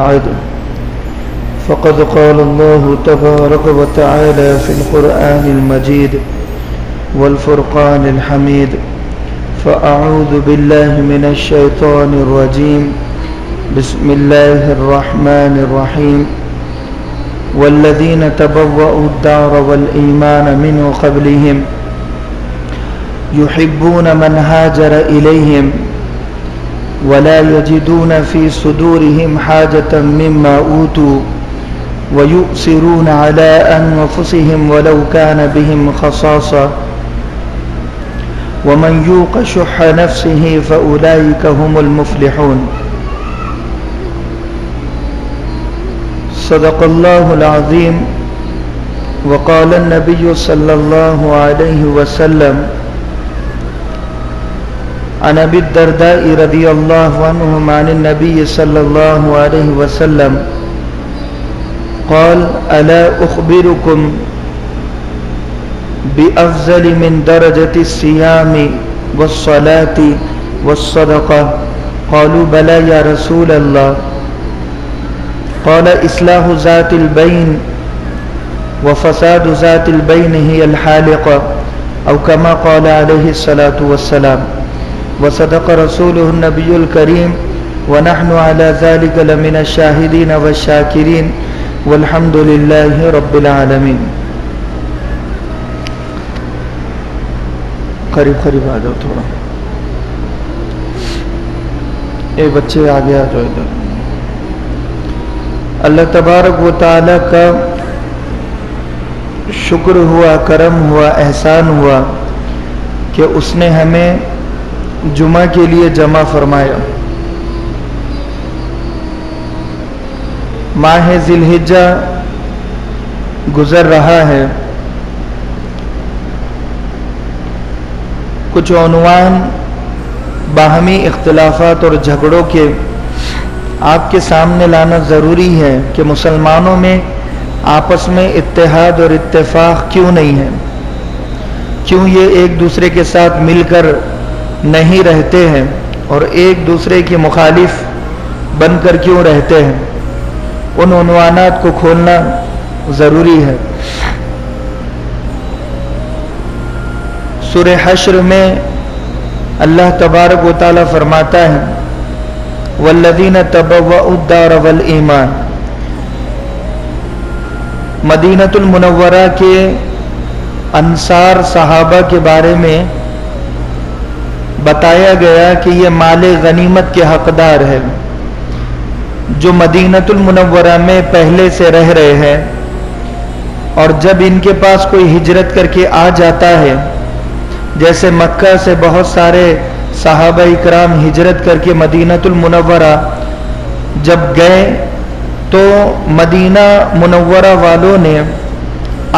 بعد فقد قال الله تبارك وتعالى في القرآن المجيد والفرقان الحميد فأعوذ بالله من الشيطان الرجيم بسم الله الرحمن الرحيم والذين تبوأوا الدار والإيمان من قبلهم يحبون من هاجر إليهم ولا يجدون في صدورهم حاجة مما أوتوا ويؤثرون على أنفسهم ولو كان بهم خصاصة ومن يوق شح نفسه فأولئك هم المفلحون صدق الله العظيم. وقال النبي صلى الله عليه وسلم عن ابي الدرداء رضي الله عنه عن النبي صلى الله عليه وسلم قال ألا أخبركم بأفضل من درجة الصيام والصلاة والصدقة قالوا بلى يا رسول الله قال إصلاح ذات البين وفساد ذات البين هي الحالقة أو كما قال عليه الصلاة والسلام. وصدق رسوله النبي الكريم ونحن على ذلك لمن الشاهدين والشاكرين والحمد لله رب العالمين. قریب آ جاؤ تھوڑا. اے بچے آگے آ جاؤ ادھر. اللہ تبارک و تعالی کا شکر ہوا، کرم ہوا، احسان ہوا کہ اس نے ہمیں جمعہ کے لیے جمع فرمایا. ماہ ذی الحجہ گزر رہا ہے. کچھ عنوان باہمی اختلافات اور جھگڑوں کے آپ کے سامنے لانا ضروری ہے کہ مسلمانوں میں آپس میں اتحاد اور اتفاق کیوں نہیں ہے، کیوں یہ ایک دوسرے کے ساتھ مل کر نہیں رہتے ہیں اور ایک دوسرے کے مخالف بن کر کیوں رہتے ہیں. ان عنوانات کو کھولنا ضروری ہے. سورہ حشر میں اللہ تبارک و تعالی فرماتا ہے والذین تبوأوا الدار والایمان. مدینۃ المنورہ کے انصار صحابہ کے بارے میں بتایا گیا کہ یہ مال غنیمت کے حقدار ہے جو مدینۃ المنورہ میں پہلے سے رہ رہے ہیں، اور جب ان کے پاس کوئی ہجرت کر کے آ جاتا ہے، جیسے مکہ سے بہت سارے صحابہ اکرام ہجرت کر کے مدینۃ المنورہ جب گئے تو مدینہ منورہ والوں نے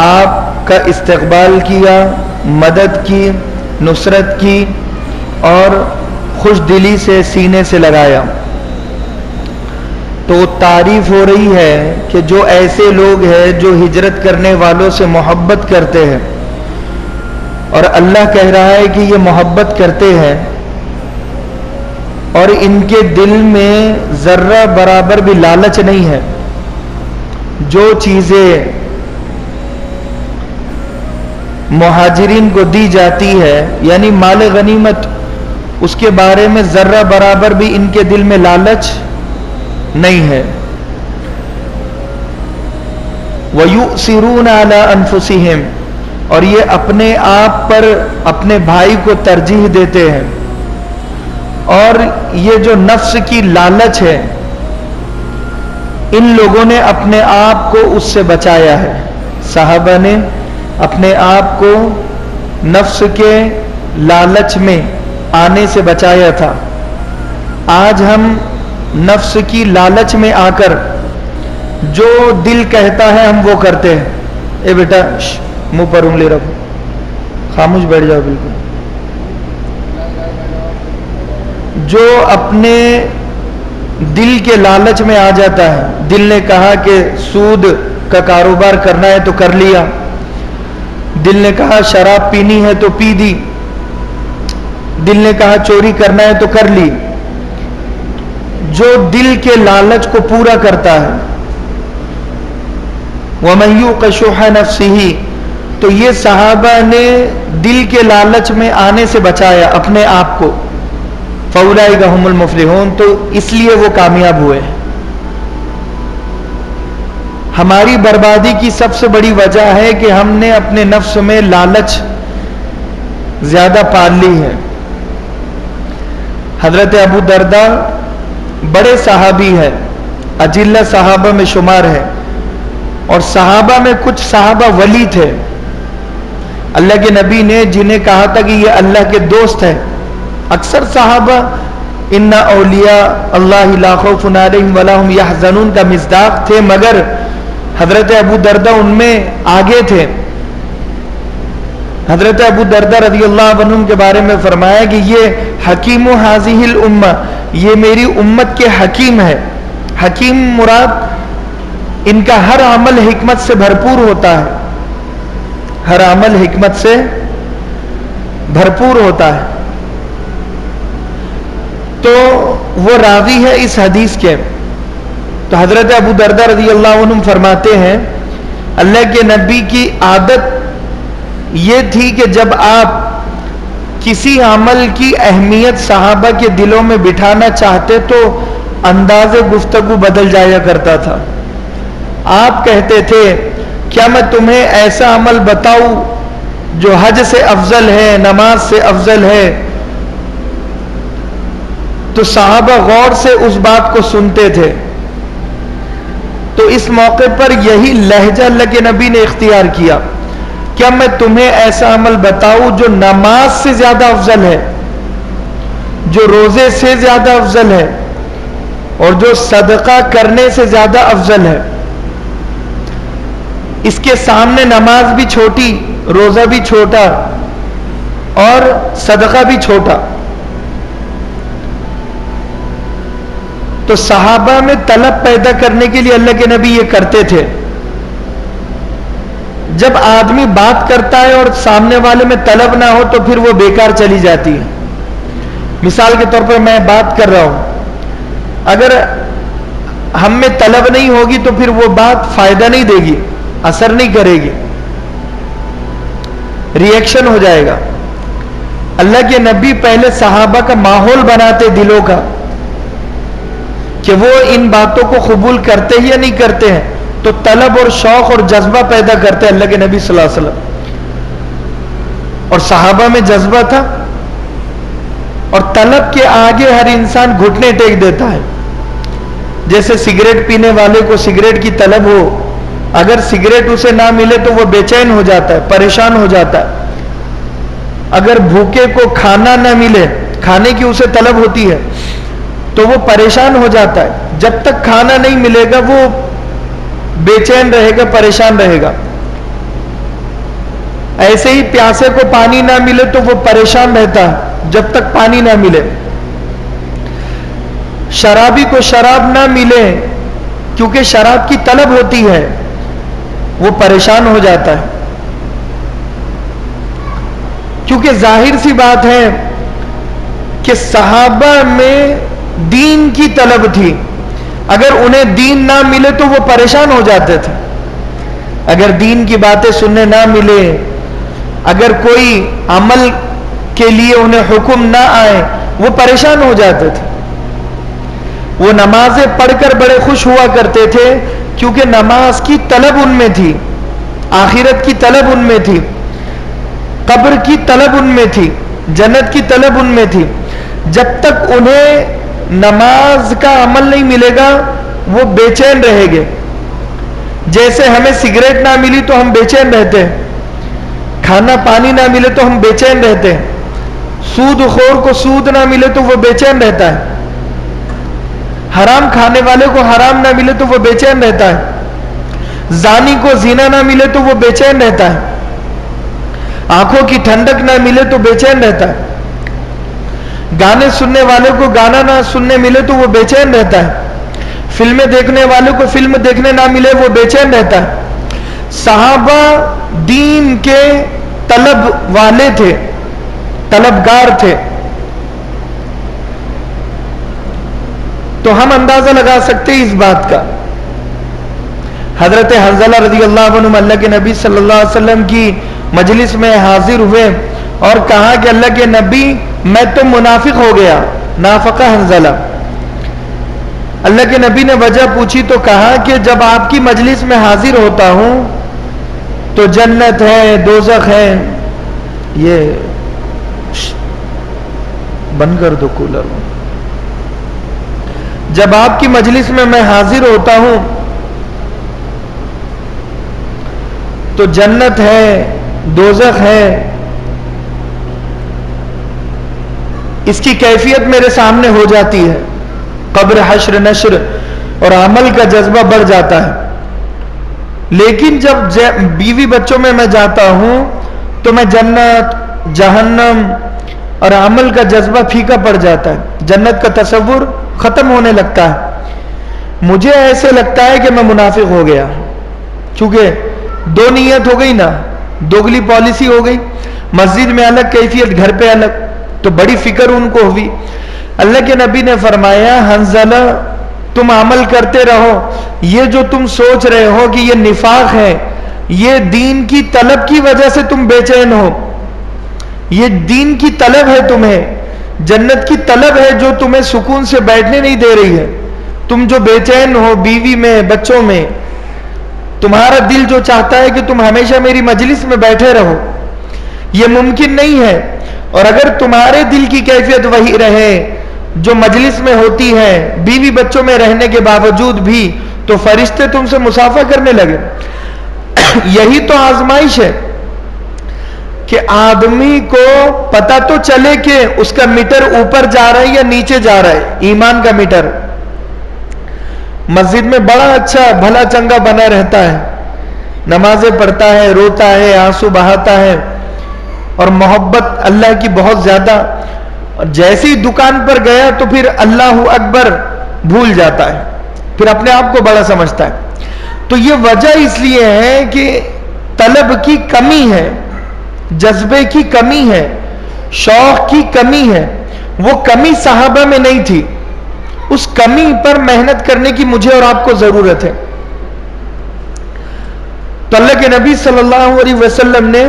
آپ کا استقبال کیا، مدد کی، نصرت کی اور خوش دلی سے سینے سے لگایا. تو تعریف ہو رہی ہے کہ جو ایسے لوگ ہیں جو ہجرت کرنے والوں سے محبت کرتے ہیں، اور اللہ کہہ رہا ہے کہ یہ محبت کرتے ہیں اور ان کے دل میں ذرہ برابر بھی لالچ نہیں ہے. جو چیزیں مہاجرین کو دی جاتی ہے یعنی مال غنیمت، اس کے بارے میں ذرہ برابر بھی ان کے دل میں لالچ نہیں ہے. وَيُؤْثِرُونَ عَلَىٰ أَنفُسِهِمْ، اور یہ اپنے آپ پر اپنے بھائی کو ترجیح دیتے ہیں. اور یہ جو نفس کی لالچ ہے، ان لوگوں نے اپنے آپ کو اس سے بچایا ہے. صحابہ نے اپنے آپ کو نفس کے لالچ میں آنے سے بچایا تھا. آج ہم نفس کی لالچ میں آ کر جو دل کہتا ہے ہم وہ کرتے ہیں. اے بیٹا منہ پر انگلی رکھو، خاموش بیٹھ جاؤ. بالکل جو اپنے دل کے لالچ میں آ جاتا ہے، دل نے کہا کہ سود کا کاروبار کرنا ہے تو کر لیا، دل نے کہا شراب پینی ہے تو پی دی، دل نے کہا چوری کرنا ہے تو کر لی. جو دل کے لالچ کو پورا کرتا ہے. وَمَن يُوقَ شُحَّ نَفْسِهِ، تو یہ صحابہ نے دل کے لالچ میں آنے سے بچایا اپنے آپ کو. فَأُولَئِكَ هُمُ الْمُفْلِحُونَ، تو اس لیے وہ کامیاب ہوئے. ہماری بربادی کی سب سے بڑی وجہ ہے کہ ہم نے اپنے نفس میں لالچ زیادہ پال لی ہے. حضرت ابو درداء بڑے صحابی ہیں، اجلہ صحابہ میں شمار ہے، اور صحابہ میں کچھ صحابہ ولی تھے. اللہ کے نبی نے جنہیں کہا تھا کہ یہ اللہ کے دوست ہیں. اکثر صحابہ ان اولیاء اللہ لا خوف علیہم ولا هم یحزنون کا مصداق تھے، مگر حضرت ابو درداء ان میں آگے تھے. حضرت ابو درداء رضی اللہ عنہ کے بارے میں فرمایا کہ یہ حکیم هذه الامہ، یہ میری امت کے حکیم ہے. حکیم مراد ان کا ہر عمل حکمت سے بھرپور ہوتا ہے، ہر عمل حکمت سے بھرپور ہوتا ہے. تو وہ راوی ہے اس حدیث کے. تو حضرت ابو درداء رضی اللہ عنہ فرماتے ہیں اللہ کے نبی کی عادت یہ تھی کہ جب آپ کسی عمل کی اہمیت صحابہ کے دلوں میں بٹھانا چاہتے تو انداز گفتگو بدل جایا کرتا تھا. آپ کہتے تھے کیا میں تمہیں ایسا عمل بتاؤں جو حج سے افضل ہے، نماز سے افضل ہے؟ تو صحابہ غور سے اس بات کو سنتے تھے. تو اس موقع پر یہی لہجہ اللہ کے نبی نے اختیار کیا، کیا میں تمہیں ایسا عمل بتاؤں جو نماز سے زیادہ افضل ہے، جو روزے سے زیادہ افضل ہے، اور جو صدقہ کرنے سے زیادہ افضل ہے؟ اس کے سامنے نماز بھی چھوٹی، روزہ بھی چھوٹا اور صدقہ بھی چھوٹا. تو صحابہ میں طلب پیدا کرنے کے لیے اللہ کے نبی یہ کرتے تھے. جب آدمی بات کرتا ہے اور سامنے والے میں طلب نہ ہو تو پھر وہ بیکار چلی جاتی ہے. مثال کے طور پر میں بات کر رہا ہوں، اگر ہم میں طلب نہیں ہوگی تو پھر وہ بات فائدہ نہیں دے گی، اثر نہیں کرے گی، ری ایکشن ہو جائے گا. اللہ کے نبی پہلے صحابہ کا ماحول بناتے دلوں کا کہ وہ ان باتوں کو قبول کرتے ہی یا نہیں کرتے ہیں. تو طلب اور شوق اور جذبہ پیدا کرتے اللہ کے نبی صلی اللہ علیہ وسلم. اور صحابہ میں جذبہ تھا، اور طلب کے آگے ہر انسان گھٹنے ٹیک دیتا ہے. جیسے سگریٹ پینے والے کو سگریٹ کی طلب ہو، اگر سگریٹ اسے نہ ملے تو وہ بے چین ہو جاتا ہے، پریشان ہو جاتا ہے. اگر بھوکے کو کھانا نہ ملے، کھانے کی اسے طلب ہوتی ہے تو وہ پریشان ہو جاتا ہے. جب تک کھانا نہیں ملے گا وہ بے چین رہے گا، پریشان رہے گا. ایسے ہی پیاسے کو پانی نہ ملے تو وہ پریشان رہتا ہے جب تک پانی نہ ملے. شرابی کو شراب نہ ملے کیونکہ شراب کی طلب ہوتی ہے، وہ پریشان ہو جاتا ہے. کیونکہ ظاہر سی بات ہے کہ صحابہ میں دین کی طلب تھی. اگر انہیں دین نہ ملے تو وہ پریشان ہو جاتے تھے. اگر دین کی باتیں سننے نہ ملے، اگر کوئی عمل کے لیے انہیں حکم نہ آئے، وہ پریشان ہو جاتے تھے. وہ نمازیں پڑھ کر بڑے خوش ہوا کرتے تھے کیونکہ نماز کی طلب ان میں تھی، آخرت کی طلب ان میں تھی، قبر کی طلب ان میں تھی، جنت کی طلب ان میں تھی. جب تک انہیں نماز کا عمل نہیں ملے گا وہ بے چین رہے گے. جیسے ہمیں سگریٹ نہ ملی تو ہم بے چین رہتے ہیں، کھانا پانی نہ ملے تو ہم بے چین رہتے ہیں، سود خور کو سود نہ ملے تو وہ بے چین رہتا ہے، حرام کھانے والے کو حرام نہ ملے تو وہ بے چین رہتا ہے، زانی کو زنا نہ ملے تو وہ بے چین رہتا ہے، آنکھوں کی ٹھنڈک نہ ملے تو بے چین رہتا ہے، گانے سننے والے کو گانا نہ سننے ملے تو وہ بے چین رہتا ہے، فلمیں دیکھنے والے کو فلم دیکھنے نہ ملے وہ بے چین رہتا ہے. صحابہ دین کے طلب والے تھے، طلبگار تھے. تو ہم اندازہ لگا سکتے ہیں اس بات کا. حضرت حنظلہ رضی اللہ عنہ اللہ کے نبی صلی اللہ علیہ وسلم کی مجلس میں حاضر ہوئے اور کہا کہ اللہ کے نبی میں تو منافق ہو گیا. نافقہ حنظلہ. اللہ کے نبی نے وجہ پوچھی تو کہا کہ جب آپ کی مجلس میں حاضر ہوتا ہوں تو جنت ہے، دوزخ ہے. یہ بند کر دو کولر. جب آپ کی مجلس میں میں حاضر ہوتا ہوں تو جنت ہے، دوزخ ہے، اس کی کیفیت میرے سامنے ہو جاتی ہے. قبر، حشر، نشر اور عمل کا جذبہ بڑھ جاتا ہے. لیکن جب بیوی بچوں میں جاتا ہوں تو میں جنت، جہنم اور عمل کا جذبہ پھیکا پڑ جاتا ہے. جنت کا تصور ختم ہونے لگتا ہے. مجھے ایسے لگتا ہے کہ میں منافق ہو گیا، کیونکہ دو نیت ہو گئی نا، دوگلی پالیسی ہو گئی. مسجد میں الگ کیفیت، گھر پہ الگ. تو بڑی فکر ان کو ہوئی. اللہ کے نبی نے فرمایا حنظلہ تم عمل کرتے رہو. یہ جو تم سوچ رہے ہو کہ یہ نفاق ہے، یہ دین کی طلب کی وجہ سے تم بے چین ہو. یہ دین کی طلب ہے، تمہیں جنت کی طلب ہے جو تمہیں سکون سے بیٹھنے نہیں دے رہی ہے. تم جو بے چین ہو بیوی میں، بچوں میں، تمہارا دل جو چاہتا ہے کہ تم ہمیشہ میری مجلس میں بیٹھے رہو، یہ ممکن نہیں ہے. اور اگر تمہارے دل کی کیفیت وہی رہے جو مجلس میں ہوتی ہے بیوی بچوں میں رہنے کے باوجود بھی، تو فرشتے تم سے مصافحہ کرنے لگے. یہی تو آزمائش ہے کہ آدمی کو پتہ تو چلے کہ اس کا میٹر اوپر جا رہا ہے یا نیچے جا رہا ہے. ایمان کا میٹر مسجد میں بڑا اچھا بھلا چنگا بنا رہتا ہے، نمازیں پڑھتا ہے، روتا ہے، آنسو بہاتا ہے اور محبت اللہ کی بہت زیادہ. جیسی دکان پر گیا تو پھر اللہ اکبر بھول جاتا ہے، پھر اپنے آپ کو بڑا سمجھتا ہے. تو یہ وجہ اس لیے ہے کہ طلب کی کمی ہے، جذبے کی کمی ہے، شوق کی کمی ہے. وہ کمی صحابہ میں نہیں تھی. اس کمی پر محنت کرنے کی مجھے اور آپ کو ضرورت ہے. تو اللہ کے نبی صلی اللہ علیہ وسلم نے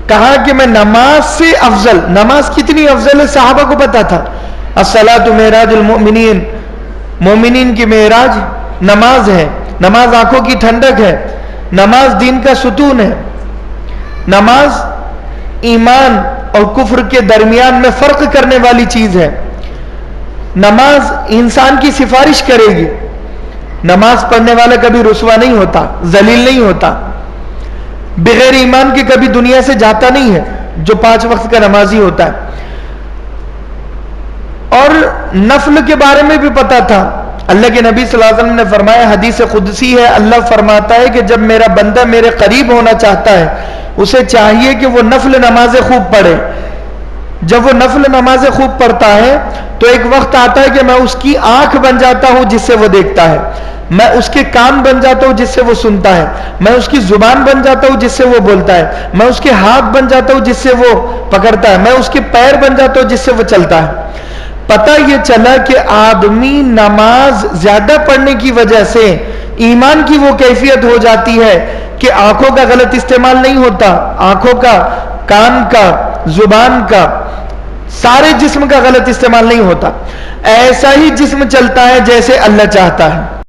کہا کہ میں نماز سے افضل، نماز کتنی افضل ہے صحابہ کو پتا تھا. الصلاۃ معراج المؤمنین، مومنین کی معراج نماز ہے. نماز آنکھوں کی ٹھنڈک ہے، نماز دین کا ستون ہے. نماز ایمان اور کفر کے درمیان میں فرق کرنے والی چیز ہے. نماز انسان کی سفارش کرے گی. نماز پڑھنے والا کبھی رسوا نہیں ہوتا، ذلیل نہیں ہوتا. بغیر ایمان کے کبھی دنیا سے جاتا نہیں ہے جو 5 وقت کا نمازی ہوتا ہے. اور نفل کے بارے میں بھی پتا تھا. اللہ کے نبی صلی اللہ علیہ وسلم نے فرمایا، حدیث قدسی ہے، اللہ فرماتا ہے کہ جب میرا بندہ میرے قریب ہونا چاہتا ہے اسے چاہیے کہ وہ نفل نمازیں خوب پڑھے. جب وہ نفل نمازیں خوب پڑھتا ہے تو ایک وقت آتا ہے کہ میں اس کی آنکھ بن جاتا ہوں جس سے وہ دیکھتا ہے، میں اس کے کان بن جاتا ہوں جس سے وہ سنتا ہے، میں اس کی زبان بن جاتا ہوں جس سے وہ بولتا ہے، میں اس کے ہاتھ بن جاتا ہوں جس سے وہ پکڑتا ہے، میں اس کے پیر بن جاتا ہوں جس سے وہ چلتا ہے. پتہ یہ چلا کہ آدمی نماز زیادہ پڑھنے کی وجہ سے ایمان کی وہ کیفیت ہو جاتی ہے کہ آنکھوں کا غلط استعمال نہیں ہوتا. آنکھوں کا، کان کا، زبان کا، سارے جسم کا غلط استعمال نہیں ہوتا. ایسا ہی جسم چلتا ہے جیسے اللہ چاہتا ہے.